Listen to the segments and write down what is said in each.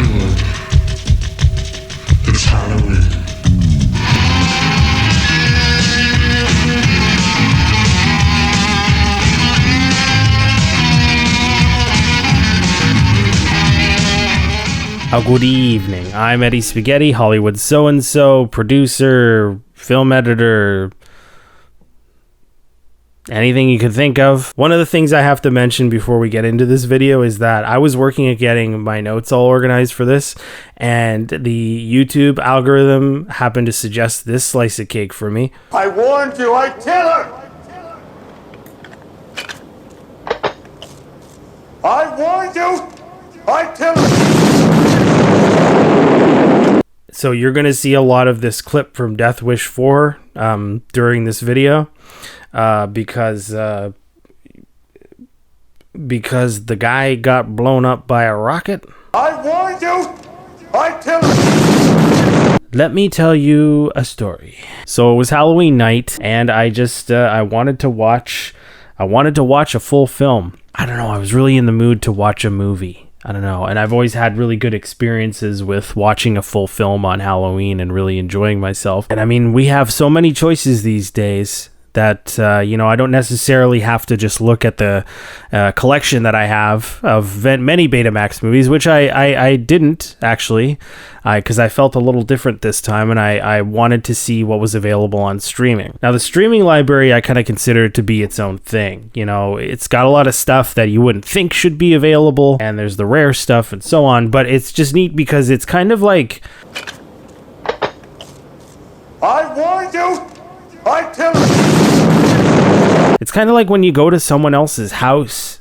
Hollywood. It's Halloween. Good evening. I'm Eddie Spuhghetti, Hollywood so-and-so, producer, film editor, anything you could think of. One of the things I have to mention before we get into this video is that I was working at getting my notes all organized for this, and the YouTube algorithm happened to suggest this slice of cake for me. I warned you, I tell her! I warned you, I tell her! So you're going to see a lot of this clip from Death Wish 4 during this video because the guy got blown up by a rocket. I warned you, I tell her! Let me tell you a story. So it was Halloween night, and I wanted to watch a full film. I don't know, I was really in the mood to watch a movie. I don't know. And I've always had really good experiences with watching a full film on Halloween and really enjoying myself. And I mean, we have so many choices these days that, I don't necessarily have to just look at the collection that I have of many Betamax movies, which I didn't actually, because I felt a little different this time, and I wanted to see what was available on streaming. Now, the streaming library I kind of consider it to be its own thing. It's got a lot of stuff that you wouldn't think should be available, and there's the rare stuff and so on, but it's just neat because it's kind of like... I warned you, I tell her! It's kind of like when you go to someone else's house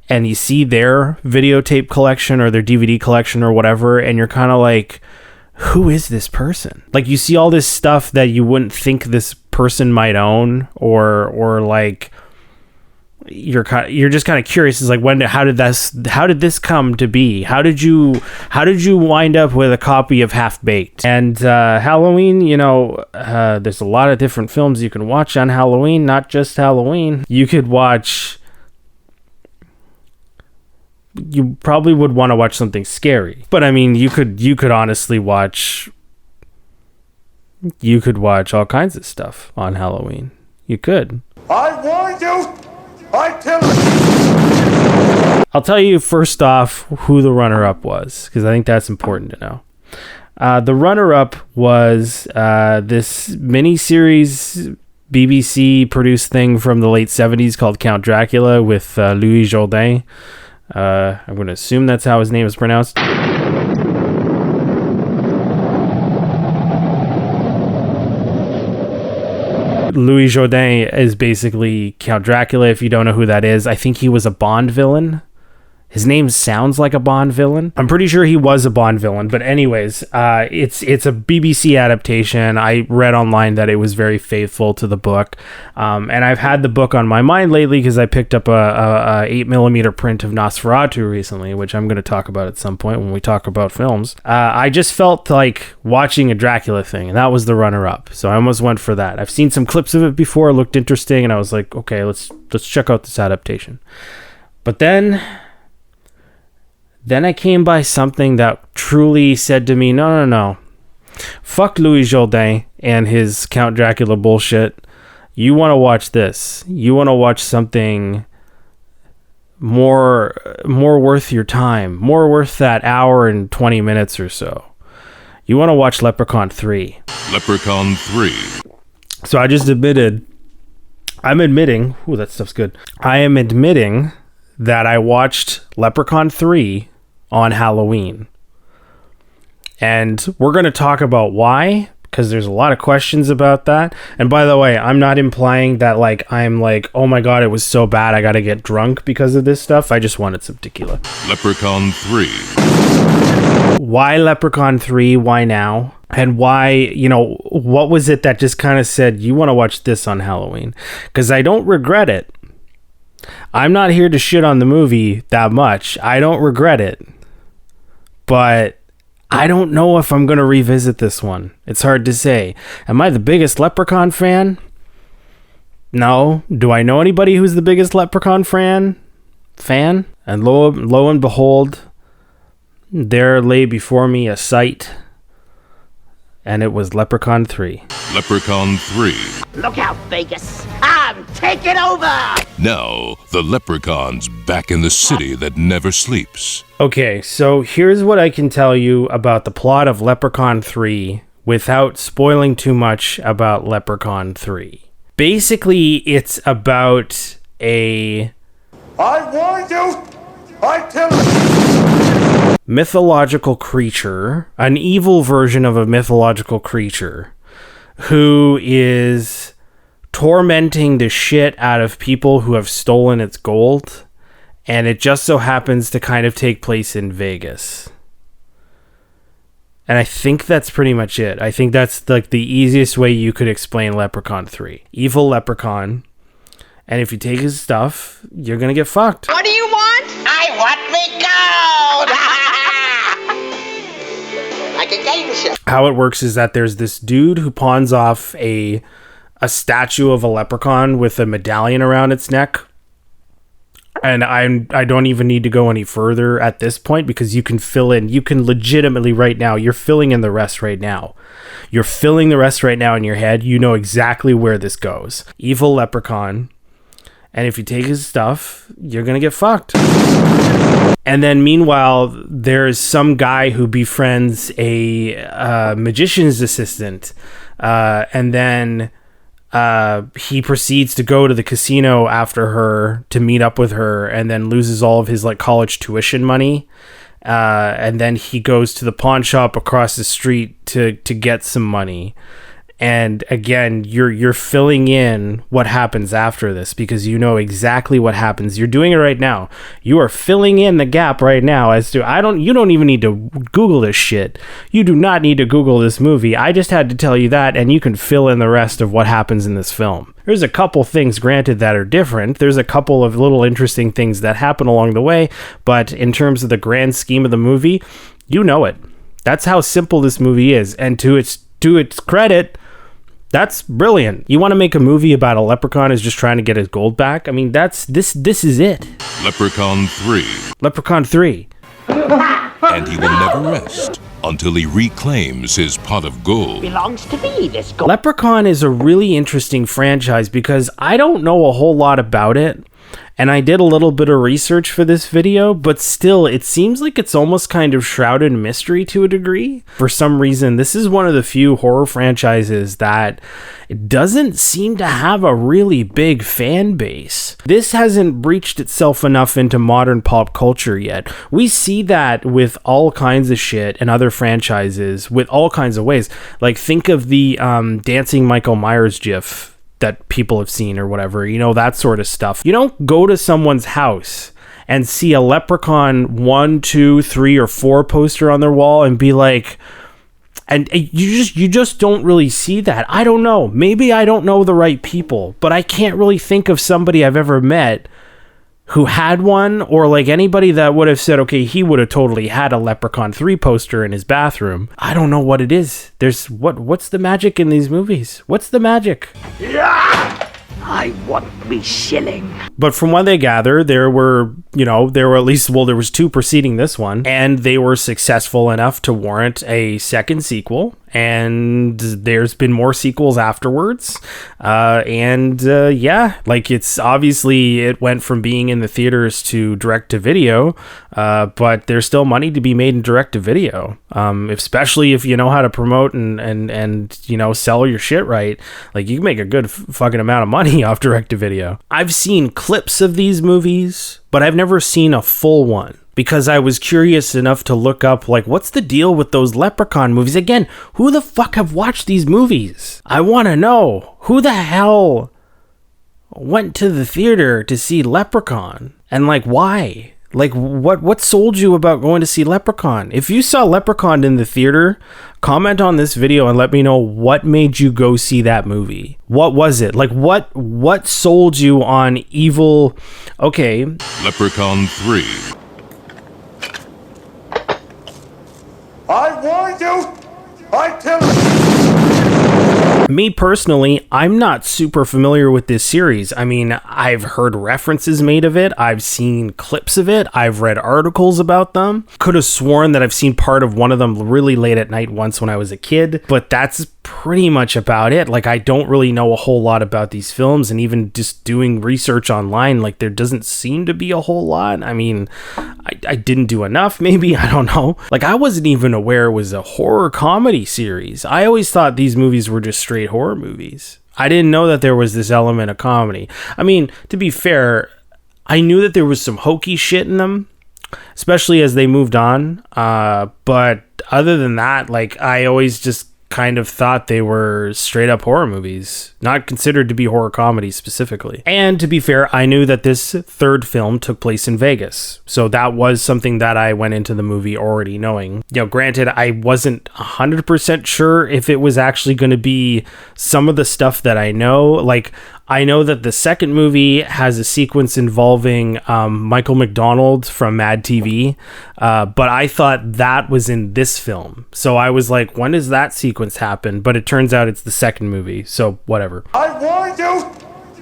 and you see their videotape collection or their DVD collection or whatever, and you're kind of like, who is this person? Like, you see all this stuff that you wouldn't think this person might own, or like you're just kind of curious. It's like, how did this come to be? How did you wind up with a copy of Half Baked? And Halloween, there's a lot of different films you can watch on Halloween, not just Halloween. You probably would want to watch something scary, but I mean, you could honestly watch all kinds of stuff on Halloween. You could. I warned you, I tell her! I'll tell you first off who the runner-up was, because I think that's important to know. The runner-up was this mini-series BBC-produced thing from the late 70s called Count Dracula with Louis Jourdain. I'm going to assume that's how his name is pronounced. Louis Jourdain is basically Count Dracula, if you don't know who that is. I think he was a Bond villain. His name sounds like a Bond villain. I'm pretty sure he was a Bond villain, but anyways, it's a BBC adaptation. I read online that it was very faithful to the book, and I've had the book on my mind lately because I picked up a 8mm print of Nosferatu recently, which I'm going to talk about at some point when we talk about films. I just felt like watching a Dracula thing, and that was the runner-up, so I almost went for that. I've seen some clips of it before, it looked interesting, and I was like, okay, let's check out this adaptation. But then I came by something that truly said to me, no. Fuck Louis Jourdain and his Count Dracula bullshit. You want to watch this. You want to watch something more worth your time. More worth that hour and 20 minutes or so. You want to watch Leprechaun 3. Leprechaun 3. So I just I'm admitting that stuff's good. I am admitting that I watched Leprechaun 3 on Halloween. And we're going to talk about why, because there's a lot of questions about that. And by the way, I'm not implying that I'm like, oh my god, it was so bad I got to get drunk because of this stuff. I just wanted some tequila. Leprechaun 3. Why Leprechaun 3? Why now? And why, what was it that just kind of said, you want to watch this on Halloween? Because I don't regret it. I'm not here to shit on the movie that much. I don't regret it. But I don't know if I'm going to revisit this one. It's hard to say. Am I the biggest Leprechaun fan? No. Do I know anybody who's the biggest Leprechaun fan? And lo and behold, there lay before me a sight, and it was Leprechaun 3. Leprechaun 3. Look out, Vegas. I'm taking over! Now, the Leprechaun's back in the city that never sleeps. Okay, so here's what I can tell you about the plot of Leprechaun 3 without spoiling too much about Leprechaun 3. Basically, it's about a I warned you! I tell you! mythological creature, an evil version of a mythological creature, who is tormenting the shit out of people who have stolen its gold, and it just so happens to kind of take place in Vegas. And I think that's pretty much it. I think that's like the easiest way you could explain Leprechaun 3. Evil leprechaun, and if you take his stuff, you're gonna get fucked. What do you want? I want me gold! Like a game show. How it works is that there's this dude who pawns off a statue of a leprechaun with a medallion around its neck. And I don't even need to go any further at this point because you can fill in. You can legitimately right now, you're filling in the rest right now. You're filling the rest right now in your head. You know exactly where this goes. Evil leprechaun. And if you take his stuff, you're going to get fucked. And then meanwhile, there's some guy who befriends a magician's assistant. And then he proceeds to go to the casino after her to meet up with her, and then loses all of his like college tuition money. And then he goes to the pawn shop across the street to get some money. And again, you're filling in what happens after this because you know exactly what happens. You're doing it right now. You are filling in the gap right now as to you don't even need to Google this shit. You do not need to Google this movie. I just had to tell you that, and you can fill in the rest of what happens in this film. There's a couple things, granted, that are different. There's a couple of little interesting things that happen along the way, but in terms of the grand scheme of the movie, you know it. That's how simple this movie is, and to its credit, that's brilliant. You want to make a movie about a leprechaun who's just trying to get his gold back? I mean, this is it. Leprechaun 3. Leprechaun 3. And he will never rest until he reclaims his pot of gold. Belongs to me, this gold. Leprechaun is a really interesting franchise because I don't know a whole lot about it. And I did a little bit of research for this video, but still, it seems like it's almost kind of shrouded in mystery to a degree. For some reason, this is one of the few horror franchises that it doesn't seem to have a really big fan base. This hasn't breached itself enough into modern pop culture yet. We see that with all kinds of shit and other franchises with all kinds of ways. Like, think of the Dancing Michael Myers gif that people have seen or whatever, you know, that sort of stuff. You don't go to someone's house and see a Leprechaun 1, 2, 3, or 4 poster on their wall and be like, and you just don't really see that. I don't know. Maybe I don't know the right people, but I can't really think of somebody I've ever met who had one, or like anybody that would have said, okay, he would have totally had a Leprechaun 3 poster in his bathroom. I don't know what it is. There's what's the magic in these movies? What's the magic? Yeah! I want me shilling. But from what they gather, there were at least, there was 2 preceding this one, and they were successful enough to warrant a second sequel. And there's been more sequels afterwards. It's obviously it went from being in the theaters to direct to video, but there's still money to be made in direct to video. Especially if you know how to promote and sell your shit right. Like, you can make a good fucking amount of money off direct to video. I've seen clips of these movies, but I've never seen a full one. Because I was curious enough to look up, like, what's the deal with those Leprechaun movies? Again, who the fuck have watched these movies? I want to know, who the hell went to the theater to see Leprechaun? And, like, why? Like, what sold you about going to see Leprechaun? If you saw Leprechaun in the theater, comment on this video and let me know what made you go see that movie. What was it? Like, what sold you on evil... Okay. Leprechaun 3. I warned you! I tell you! Me personally, I'm not super familiar with this series. I mean, I've heard references made of it. I've seen clips of it. I've read articles about them. Could have sworn that I've seen part of one of them really late at night once when I was a kid, but that's pretty much about it. Like, I don't really know a whole lot about these films, and even just doing research online, like, there doesn't seem to be a whole lot. I mean, I didn't do enough, maybe, I don't know. Like, I wasn't even aware it was a horror comedy series. I always thought these movies were just straight horror movies. I didn't know that there was this element of comedy. I mean, to be fair, I knew that there was some hokey shit in them, especially as they moved on. But other than that, like, I always just kind of thought they were straight up horror movies, not considered to be horror comedies specifically. And to be fair, I knew that this third film took place in Vegas, so that was something that I went into the movie already knowing. You know, granted, I wasn't 100% sure if it was actually going to be some of the stuff that I know. Like, I know that the second movie has a sequence involving Michael McDonald from Mad TV, but I thought that was in this film. So I was like, when does that sequence happen? But it turns out it's the second movie, so whatever. I warned you!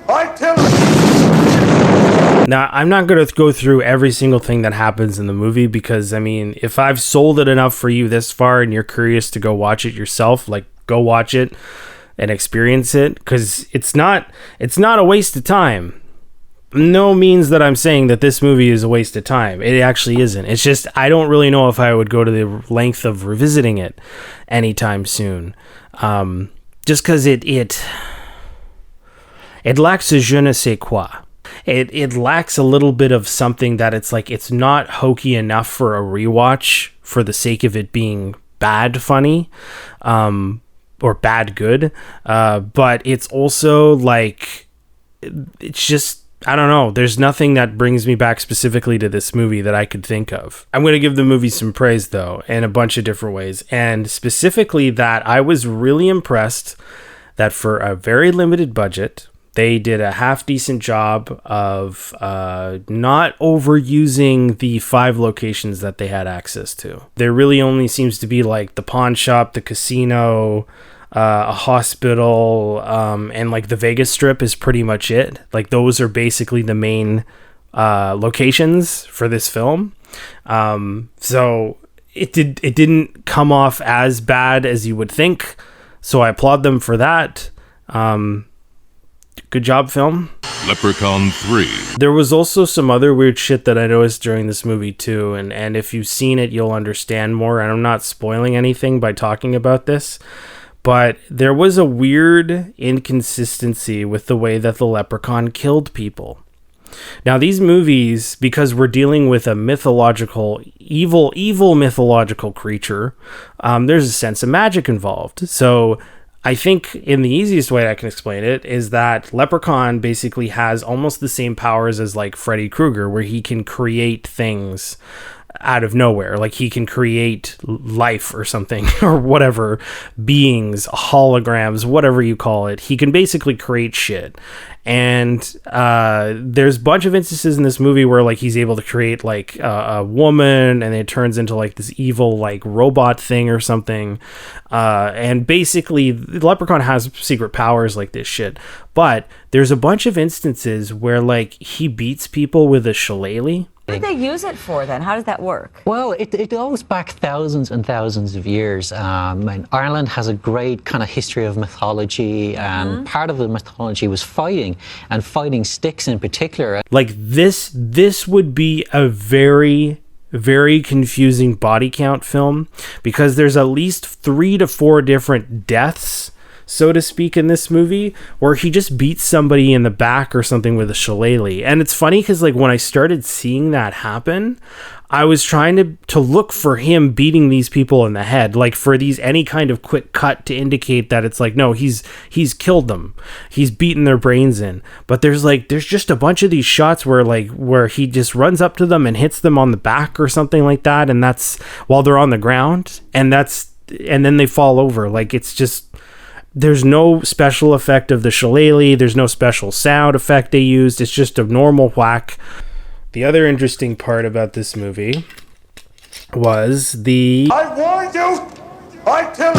I tell you! Now, I'm not going to go through every single thing that happens in the movie because, I mean, if I've sold it enough for you this far and you're curious to go watch it yourself, like, go watch it and experience it, because it's not a waste of time. No means that I'm saying that this movie is a waste of time. It actually isn't. It's just I don't really know if I would go to the length of revisiting it anytime soon, just because it lacks a je ne sais quoi. It lacks a little bit of something that it's like, it's not hokey enough for a rewatch for the sake of it being bad funny, or bad good, but it's also like, it's just, I don't know, there's nothing that brings me back specifically to this movie that I could think of. I'm going to give the movie some praise though, in a bunch of different ways, and specifically that I was really impressed that for a very limited budget, they did a half decent job of not overusing the 5 locations that they had access to. There really only seems to be like the pawn shop, the casino, a hospital, and like the Vegas Strip is pretty much it. Like, those are basically the main locations for this film. So it didn't come off as bad as you would think. So I applaud them for that. Good job, film. Leprechaun 3. There was also some other weird shit that I noticed during this movie too, and if you've seen it, you'll understand more, and I'm not spoiling anything by talking about this, but there was a weird inconsistency with the way that the Leprechaun killed people. Now, these movies, because we're dealing with a mythological, evil mythological creature, there's a sense of magic involved. So I think in the easiest way I can explain it is that Leprechaun basically has almost the same powers as like Freddy Krueger, where he can create things out of nowhere. Like, he can create life or something, or whatever, beings, holograms, whatever you call it. He can basically create shit. And there's a bunch of instances in this movie where like he's able to create like a woman, and it turns into like this evil like robot thing or something. And basically the Leprechaun has secret powers like this shit. But there's a bunch of instances where like he beats people with a shillelagh. What did they use it for then? How does that work? Well, it goes back thousands and thousands of years. And Ireland has a great kind of history of mythology, and part of the mythology was fighting, and fighting sticks in particular. Like, this would be a very, very confusing body count film, because there's at least 3 to 4 different deaths, so to speak, in this movie, where he just beats somebody in the back or something with a shillelagh. And it's funny because like when I started seeing that happen, I was trying to look for him beating these people in the head, like for any kind of quick cut to indicate that it's like, no, he's killed them, he's beaten their brains in. But there's just a bunch of these shots where he just runs up to them and hits them on the back or something like that, and that's while they're on the ground, and then they fall over. Like, it's just, there's no special effect of the shillelagh, there's no special sound effect they used, it's just a normal whack. The other interesting part about this movie was I warned you! I tell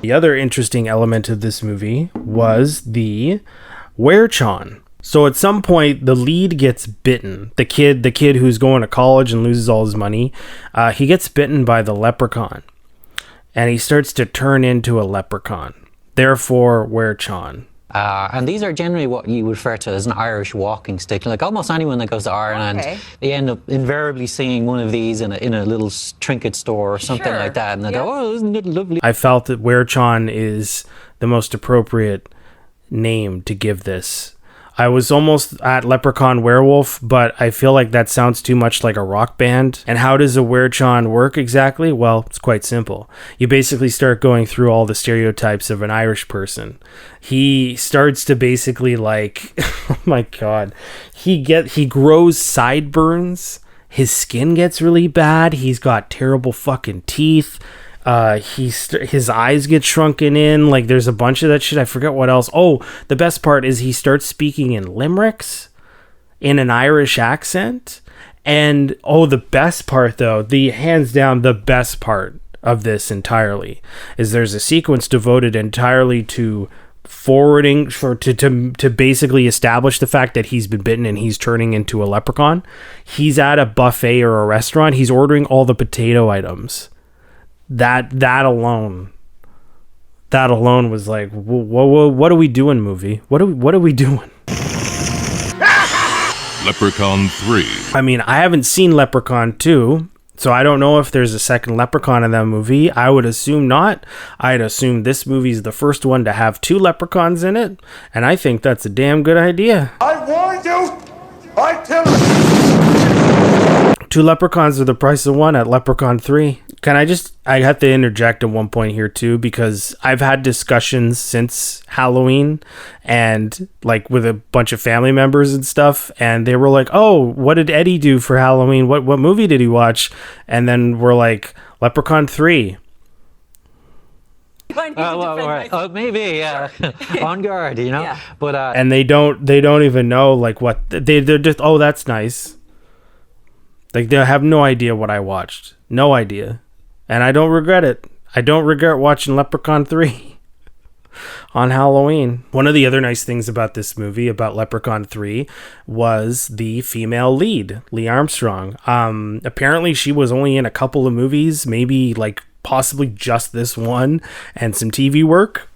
The other interesting element of this movie was the Leprechaun. So at some point, the lead gets bitten. The kid who's going to college and loses all his money, he gets bitten by the leprechaun, and he starts to turn into a leprechaun. Therefore, Leprechaun. And these are generally what you refer to as an Irish walking stick. Like almost anyone that goes to Ireland, they end up invariably seeing one of these in a little trinket store or something like that, and they go, "Oh, isn't it lovely?" I felt that Leprechaun is the most appropriate name to give this. I was almost at Leprechaun Werewolf, but I feel like that sounds too much like a rock band. And how does a Leprechaun work exactly? Well, it's quite simple. You basically start going through all the stereotypes of an Irish person. He starts to basically like, oh my God, he grows sideburns. His skin gets really bad. He's got terrible fucking teeth. His eyes get shrunken in. Like, there's a bunch of that shit. I forget what else. Oh, the best part is he starts speaking in limericks in an Irish accent. And the best part though, the hands down the best part of this entirely is there's a sequence devoted entirely to forwarding to basically establish the fact that he's been bitten and he's turning into a leprechaun. He's at a buffet or a restaurant. He's ordering all the potato items. That alone was like, what are we doing, movie? What are we doing? Leprechaun 3. I mean, I haven't seen Leprechaun 2, so I don't know if there's a second Leprechaun in that movie. I would assume not. I'd assume this movie's the first one to have 2 leprechauns in it, and I think that's a damn good idea. I warned you! I tell you! 2 leprechauns are the price of 1 at Leprechaun 3. I have to interject at one point here too, because I've had discussions since Halloween and like with a bunch of family members and stuff, and they were like, "Oh, what did Eddie do for Halloween? What movie did he watch?" And then we're like, "Leprechaun 3." Maybe on guard, you know. Yeah. But And they don't even know like what they're just, "Oh, that's nice." Like, they have no idea what I watched. No idea. And I don't regret it. I don't regret watching Leprechaun 3 on Halloween. One of the other nice things about this movie, about Leprechaun 3, was the female lead, Lee Armstrong. Apparently she was only in a couple of movies, maybe like possibly just this one and some TV work.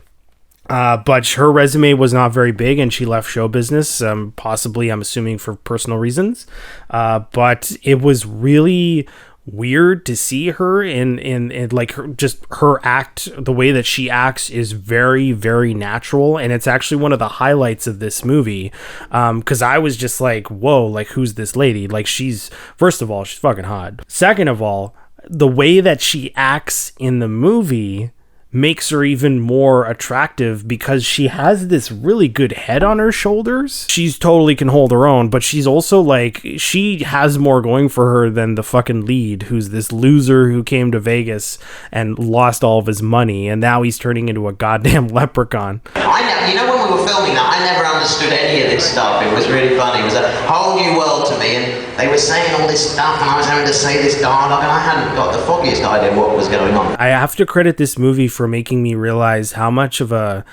But her resume was not very big, and she left show business, possibly, I'm assuming, for personal reasons. But it was really weird to see her in like her act. The way that she acts is very, very natural, and it's actually one of the highlights of this movie. Because I was just like, whoa, like, who's this lady? Like, first of all, she's fucking hot. Second of all, the way that she acts in the movie makes her even more attractive because she has this really good head on her shoulders. She's totally can hold her own, but she's also like, she has more going for her than the fucking lead, who's this loser who came to Vegas and lost all of his money, and now he's turning into a goddamn leprechaun. You know, when we were filming that, I never understood any of this stuff. It was really funny. It was a whole new world to me, and they were saying all this stuff, and I was having to say this dialogue, and I hadn't got the foggiest idea what was going on. I have to credit this movie for making me realize how much of a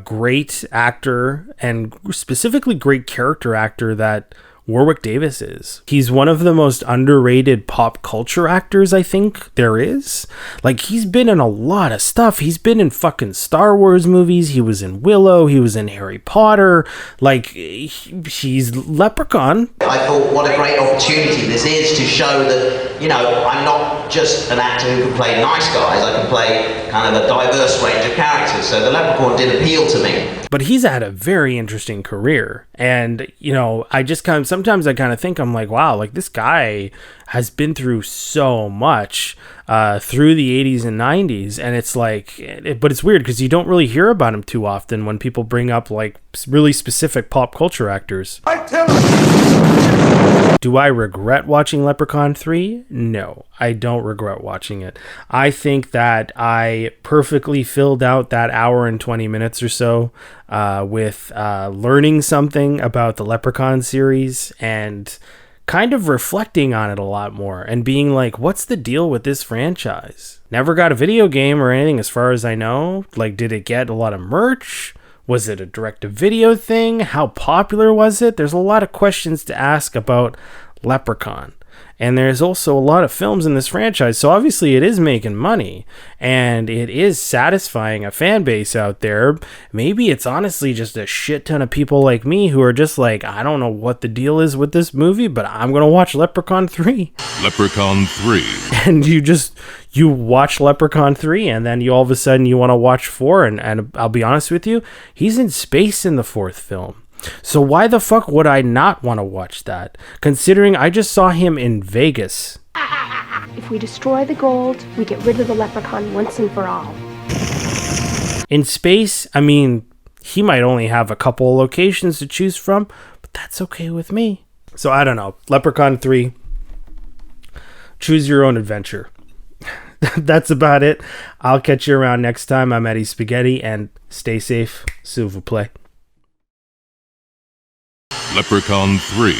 great actor, and specifically great character actor, that Warwick Davis is. He's one of the most underrated pop culture actors I think there is. Like, he's been in a lot of stuff. He's been in fucking Star Wars movies. He was in Willow. He was in Harry Potter. Like, he's Leprechaun. I thought, what a great opportunity this is to show that, you know, I'm not just an actor who can play nice guys. I can play kind of a diverse range of characters. So the Leprechaun did appeal to me. But he's had a very interesting career. And, you know, sometimes I kind of think, I'm like, wow, like, this guy has been through so much through the 80s and 90s. And it's like, but it's weird because you don't really hear about him too often when people bring up like really specific pop culture actors. I tell you! Do I regret watching Leprechaun 3? No, I don't regret watching it. I think that I perfectly filled out that hour and 20 minutes or so with learning something about the Leprechaun series and kind of reflecting on it a lot more and being like, what's the deal with this franchise? Never got a video game or anything as far as I know. Like, did it get a lot of merch? Was it a direct-to-video thing? How popular was it? There's a lot of questions to ask about Leprechaun. And there's also a lot of films in this franchise, so obviously it is making money, and it is satisfying a fan base out there. Maybe it's honestly just a shit ton of people like me who are just like, I don't know what the deal is with this movie, but I'm going to watch Leprechaun 3. Leprechaun 3. And you watch Leprechaun 3, and then you all of a sudden you want to watch 4, and I'll be honest with you, he's in space in the 4th film. So why the fuck would I not want to watch that, considering I just saw him in Vegas? If we destroy the gold, we get rid of the leprechaun once and for all. In space, I mean, he might only have a couple of locations to choose from, but that's okay with me. So I don't know. Leprechaun 3. Choose your own adventure. That's about it. I'll catch you around next time. I'm Eddie Spuhghetti, and stay safe. S'il vous plaît. Leprechaun 3.